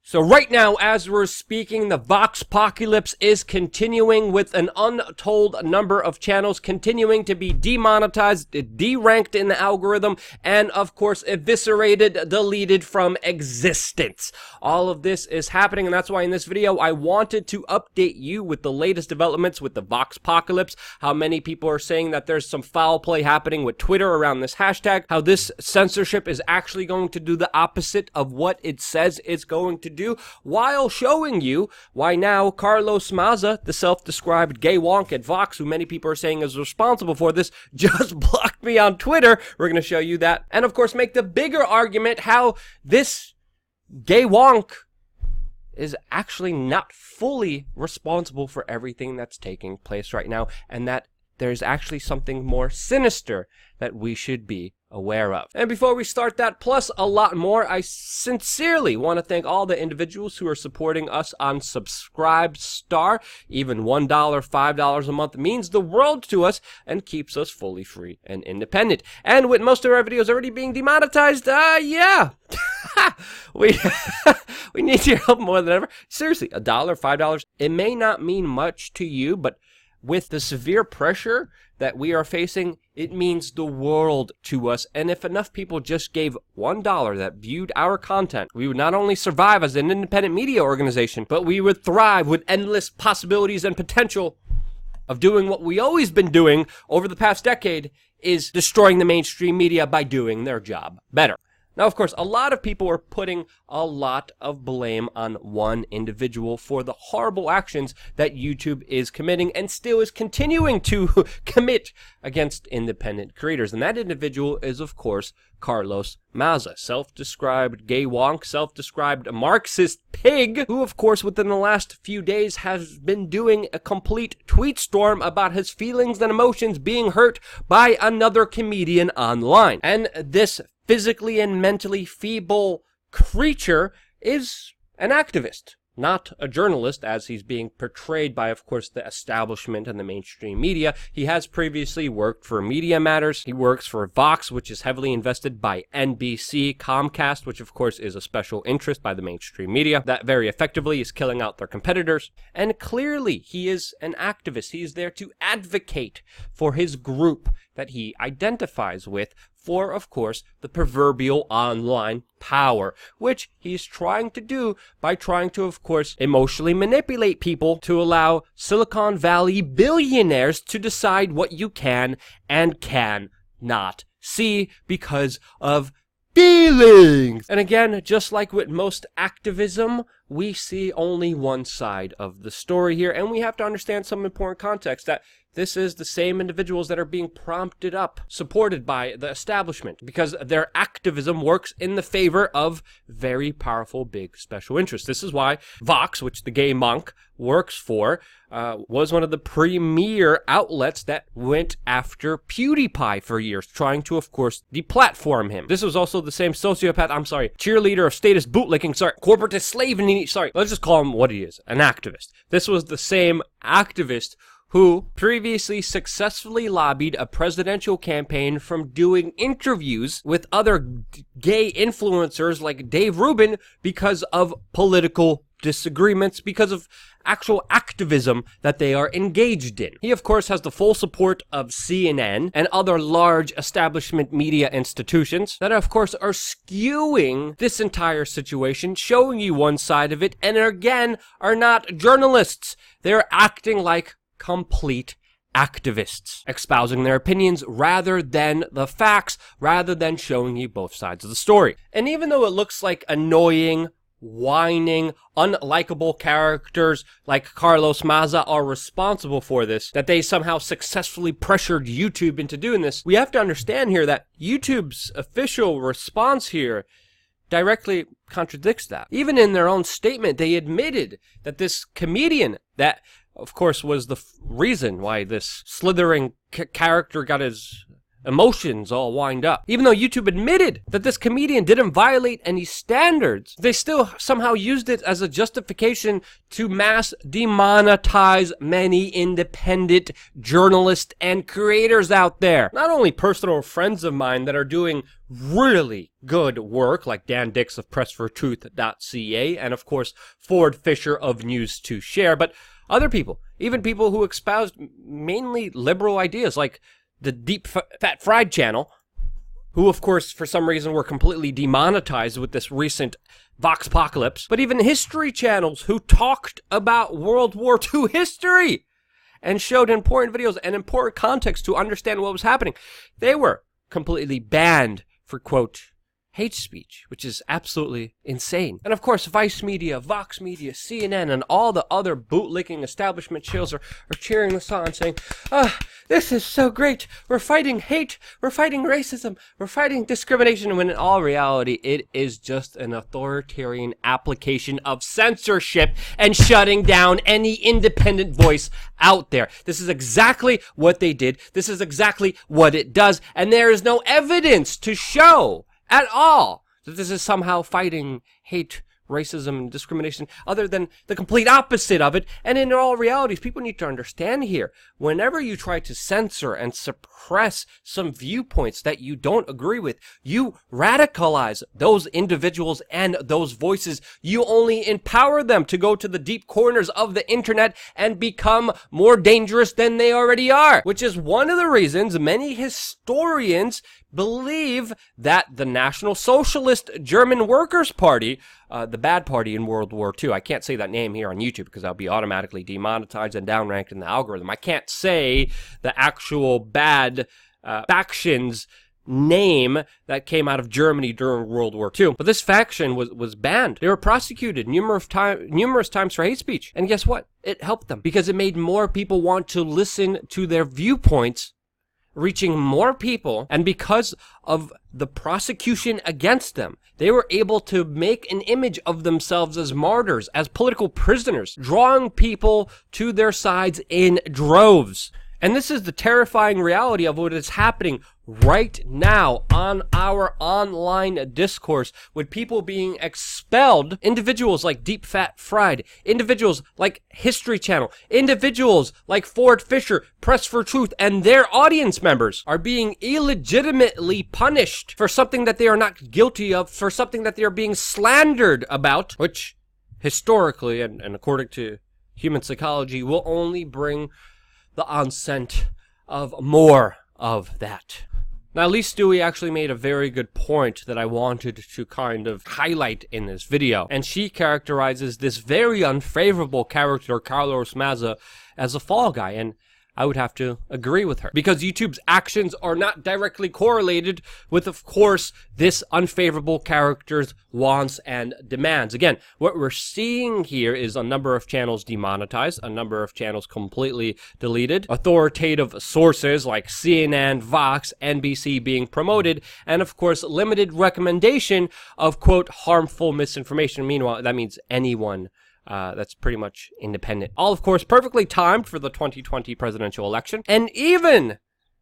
So right now, as we're speaking, the Vox Adpocalypse is continuing with an untold number of channels continuing to be demonetized, deranked in the algorithm, and of course eviscerated, deleted from existence. All of this is happening, and that's why in this video I wanted to update you with the latest developments with the Vox Adpocalypse, how many people are saying that there's some foul play happening with Twitter around this hashtag, how this censorship is actually going to do the opposite of what it says it's going to do, while showing you why now Carlos Maza, the self-described gay wonk at Vox, who many people are saying is responsible for this, just blocked me on Twitter. We're going to show you that. And of course, make the bigger argument how this gay wonk is actually not fully responsible for everything that's taking place right now, and that there's actually something more sinister that we should be aware of. And before we start that, plus a lot more, I sincerely want to thank all the individuals who are supporting us on Subscribestar. Even $1, $5 a month means the world to us and keeps us fully free and independent. And with most of our videos already being demonetized, yeah. we need your help more than ever. Seriously, $1, $5, it may not mean much to you, but with the severe pressure that we are facing, it means the world to us. And if enough people just gave $1 that viewed our content, we would not only survive as an independent media organization, but we would thrive with endless possibilities and potential of doing what we always been doing over the past decade, is destroying the mainstream media by doing their job better. Now, of course, a lot of people are putting a lot of blame on one individual for the horrible actions that YouTube is committing and still is continuing to commit against independent creators. And that individual is, of course, Carlos Maza, self-described gay wonk, self-described Marxist pig, who, of course, within the last few days has been doing a complete tweet storm about his feelings and emotions being hurt by another comedian online. And this physically and mentally feeble creature is an activist, not a journalist, as he's being portrayed by, of course, the establishment and the mainstream media. He has previously worked for Media Matters. He works for Vox, which is heavily invested by NBC, Comcast, which, of course, is a special interest by the mainstream media that very effectively is killing out their competitors. And clearly, he is an activist. He is there to advocate for his group that he identifies with, for, of course, the proverbial online power, which he's trying to do by trying to, of course, emotionally manipulate people to allow Silicon Valley billionaires to decide what you can and cannot see because of feelings. And again, just like with most activism, we see only one side of the story here, and we have to understand some important context, that this is the same individuals that are being prompted up, supported by the establishment, because their activism works in the favor of very powerful, big special interests. This is why Vox, which the gay monk works for, was one of the premier outlets that went after PewDiePie for years, trying to, of course, deplatform him. This was also the same cheerleader of status bootlicking, corporatist slave, let's just call him what he is, an activist. This was the same activist who previously successfully lobbied a presidential campaign from doing interviews with other gay influencers like Dave Rubin because of political disagreements, because of actual activism that they are engaged in. He, of course, has the full support of CNN and other large establishment media institutions that, of course, are skewing this entire situation, showing you one side of it, and again, are not journalists. They're acting like complete activists, espousing their opinions rather than the facts, rather than showing you both sides of the story. And even though it looks like annoying, whining, unlikable characters like Carlos Maza are responsible for this, that they somehow successfully pressured YouTube into doing this, we have to understand here that YouTube's official response here directly contradicts that. Even in their own statement, they admitted that this comedian that, of course, was the reason why this slithering character got his emotions all wind up. Even though YouTube admitted that this comedian didn't violate any standards, they still somehow used it as a justification to mass demonetize many independent journalists and creators out there. Not only personal friends of mine that are doing really good work, like Dan Dix of pressfortruth.ca, and of course Ford Fisher of News to Share, but other people, even people who espoused mainly liberal ideas, like the Deep Fat Fried channel, who of course for some reason were completely demonetized with this recent Vox Adpocalypse, but even history channels who talked about World War II history and showed important videos and important context to understand what was happening, they were completely banned for, quote, hate speech, which is absolutely insane. And of course, Vice Media, Vox Media, CNN, and all the other bootlicking establishment shows are cheering this on, saying, this is so great. We're fighting hate. We're fighting racism. We're fighting discrimination. When in all reality, it is just an authoritarian application of censorship and shutting down any independent voice out there. This is exactly what they did. This is exactly what it does. And there is no evidence to show at all that this is somehow fighting hate, racism, and discrimination, other than the complete opposite of it. And in all realities, people need to understand here, whenever you try to censor and suppress some viewpoints that you don't agree with, you radicalize those individuals and those voices. You only empower them to go to the deep corners of the internet and become more dangerous than they already are, which is one of the reasons many historians believe that the National Socialist German Workers' Party, the bad party in World War II, I can't say that name here on YouTube because I'll be automatically demonetized and downranked in the algorithm. I can't say the actual bad faction's name that came out of Germany during World War II. But this faction was banned. They were prosecuted numerous times for hate speech. And guess what? It helped them because it made more people want to listen to their viewpoints, reaching more people, and because of the prosecution against them, they were able to make an image of themselves as martyrs, as political prisoners, drawing people to their sides in droves. And this is the terrifying reality of what is happening right now on our online discourse, with people being expelled. Individuals like Deep Fat Fried, individuals like History Channel, individuals like Ford Fisher, Press for Truth, and their audience members are being illegitimately punished for something that they are not guilty of, for something that they are being slandered about, which historically and according to human psychology will only bring the onset of more of that. Now, Lee Stewie actually made a very good point that I wanted to kind of highlight in this video. And she characterizes this very unfavorable character, Carlos Maza, as a fall guy. And I would have to agree with her, because YouTube's actions are not directly correlated with, of course, this unfavorable character's wants and demands. Again, what we're seeing here is a number of channels demonetized, a number of channels completely deleted, authoritative sources like CNN, Vox, NBC being promoted, and of course, limited recommendation of, quote, harmful misinformation. Meanwhile, that means anyone that's pretty much independent. All, of course, perfectly timed for the 2020 presidential election. And even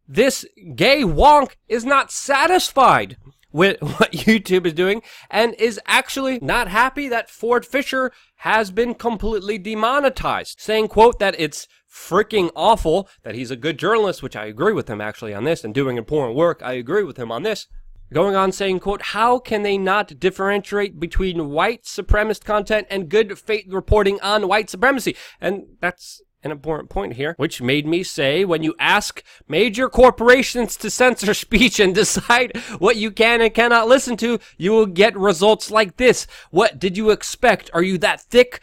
this gay wonk is not satisfied with what YouTube is doing and is actually not happy that Ford Fisher has been completely demonetized, saying, quote, that it's freaking awful that he's a good journalist, which I agree with him actually on this, and doing important work. I agree with him on this. Going on saying, quote, how can they not differentiate between white supremacist content and good faith reporting on white supremacy? And that's an important point here, which made me say, when you ask major corporations to censor speech and decide what you can and cannot listen to, you will get results like this. What did you expect? Are you that thick?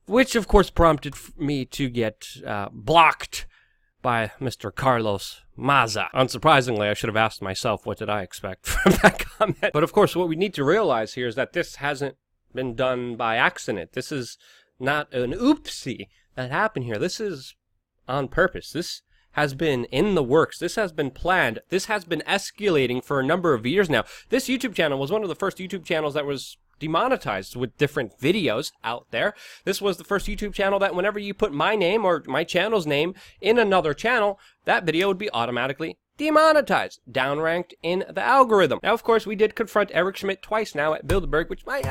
Which, of course, prompted me to get blocked by Mr. Carlos Maza. Unsurprisingly, I should have asked myself, what did I expect from that comment? But of course, what we need to realize here is that this hasn't been done by accident. This is not an oopsie that happened here. This is on purpose. This has been in the works. This has been planned. This has been escalating for a number of years now. This YouTube channel was one of the first YouTube channels that was demonetized with different videos out there. This was the first YouTube channel that whenever you put my name or my channel's name in another channel, that video would be automatically demonetized, downranked in the algorithm. Now, of course, we did confront Eric Schmidt twice now at Bilderberg, which might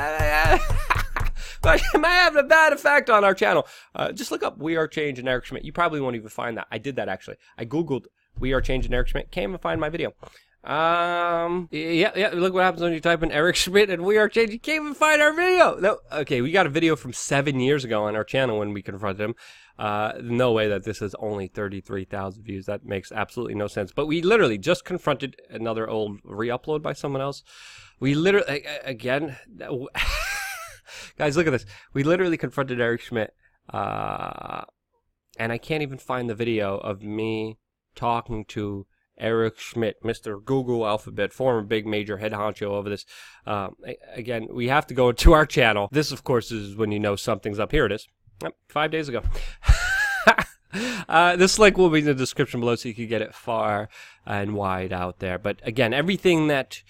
but it might have a bad effect on our channel. Just look up WeAreChange and Eric Schmidt. You probably won't even find that. I did that, actually. I Googled WeAreChange and Eric Schmidt. Can't even find my video. Yeah, look what happens when you type in Eric Schmidt and WeAreChange. You can't even find our video. No, okay, we got a video from 7 years ago on our channel when we confronted him. No way that this is only 33,000 views. That makes absolutely no sense. But we literally just confronted another old re-upload by someone else. We literally, again, guys, look at this. We literally confronted Eric Schmidt, and I can't even find the video of me talking to Eric Schmidt, Mr. Google Alphabet, former big major head honcho over this. Again, we have to go to our channel. This, of course, is when you know something's up. Here it is. Yep, 5 days ago. This link will be in the description below so you can get it far and wide out there. But again, everything that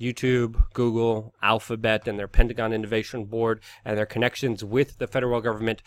YouTube, Google, Alphabet, and their Pentagon Innovation Board and their connections with the federal government,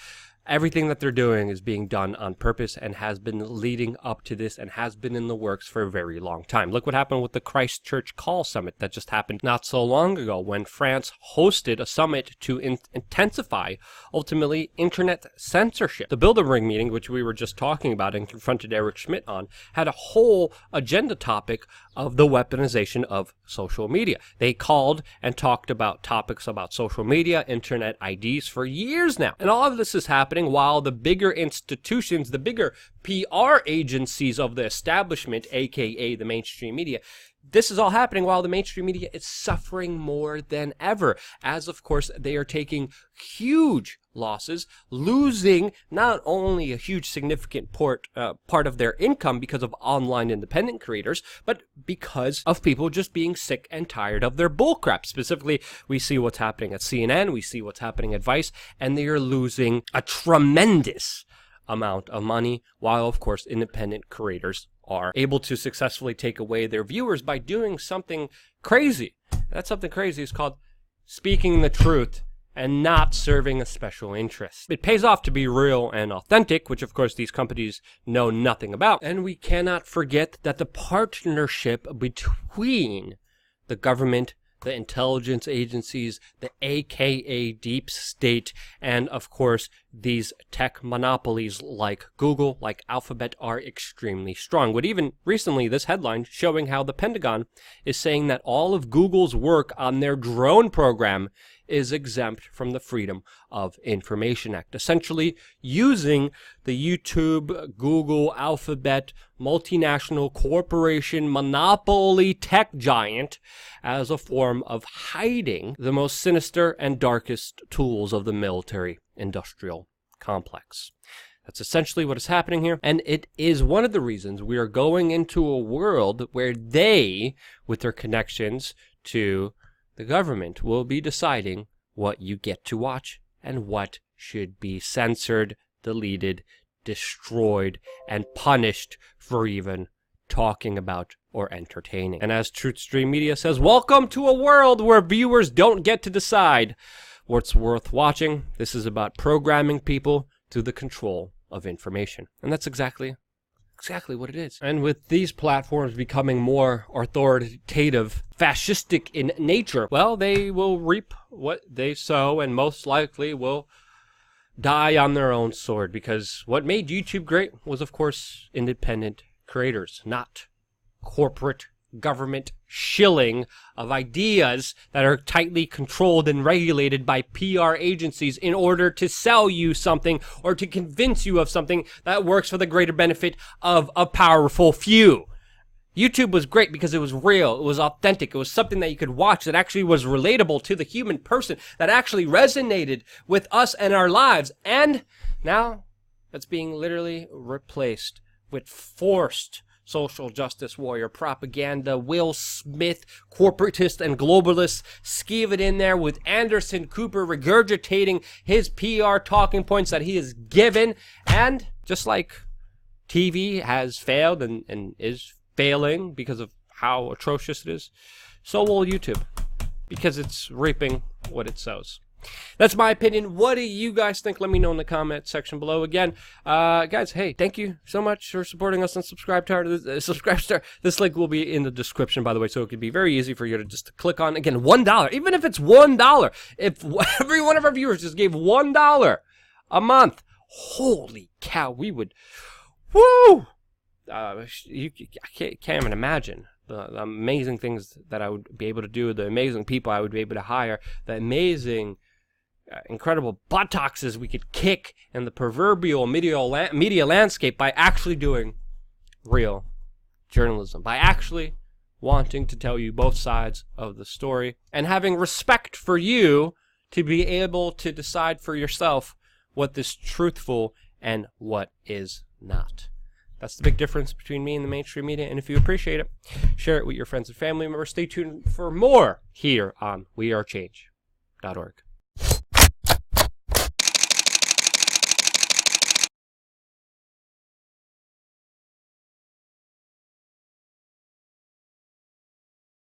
everything that they're doing is being done on purpose and has been leading up to this and has been in the works for a very long time. Look what happened with the Christchurch Call Summit that just happened not so long ago when France hosted a summit to intensify, ultimately, internet censorship. The Bilderberg meeting, which we were just talking about and confronted Eric Schmidt on, had a whole agenda topic of the weaponization of social media. They called and talked about topics about social media, internet IDs for years now. And all of this is happening while the bigger institutions, the bigger PR agencies of the establishment, aka the mainstream media, this is all happening while the mainstream media is suffering more than ever, as of course they are taking huge losses, losing not only a huge significant part of their income because of online independent creators, but because of people just being sick and tired of their bullcrap. Specifically, we see what's happening at CNN, we see what's happening at Vice, and they are losing a tremendous amount of money, while of course independent creators are able to successfully take away their viewers by doing something crazy. That something crazy is called speaking the truth and not serving a special interest. It pays off to be real and authentic, which of course these companies know nothing about. And we cannot forget that the partnership between the government, the intelligence agencies, the AKA deep state, and of course these tech monopolies like Google, like Alphabet, are extremely strong. With even recently this headline showing how the Pentagon is saying that all of Google's work on their drone program is exempt from the Freedom of Information Act, essentially using the YouTube, Google, Alphabet, multinational corporation monopoly tech giant as a form of hiding the most sinister and darkest tools of the military-industrial complex. That's essentially what is happening here, and it is one of the reasons we are going into a world where they, with their connections to the government, will be deciding what you get to watch and what should be censored, deleted, destroyed, and punished for even talking about or entertaining. And as Truthstream Media says, welcome to a world where viewers don't get to decide what's worth watching. This is about programming people to the control of information. And that's exactly what it is. And with these platforms becoming more authoritative, fascistic in nature, well, they will reap what they sow and most likely will die on their own sword, because what made YouTube great was, of course, independent creators, not corporate government shilling of ideas that are tightly controlled and regulated by PR agencies in order to sell you something or to convince you of something that works for the greater benefit of a powerful few. YouTube was great because it was real, it was authentic, it was something that you could watch that actually was relatable to the human person, that actually resonated with us and our lives. And now that's being literally replaced with forced social justice warrior propaganda, Will Smith, corporatist and globalist, skeeve it in there with Anderson Cooper regurgitating his PR talking points that he has given. And just like TV has failed and is failing because of how atrocious it is, so will YouTube, because it's reaping what it sows. That's my opinion. What do you guys think? Let me know in the comment section below. Again, guys, hey, thank you so much for supporting us and subscribe to our subscribe star. This link will be in the description, by the way, so it could be very easy for you to just click on. Again, $1, even if it's $1. If every one of our viewers just gave $1 a month, holy cow, we would, woo! I can't even imagine the amazing things that I would be able to do, the amazing people I would be able to hire, the amazing, incredible buttocks we could kick in the proverbial media landscape by actually doing real journalism, by actually wanting to tell you both sides of the story and having respect for you to be able to decide for yourself what is truthful and what is not. That's the big difference between me and the mainstream media, and if you appreciate it, share it with your friends and family members. Stay tuned for more here on WeAreChange.org.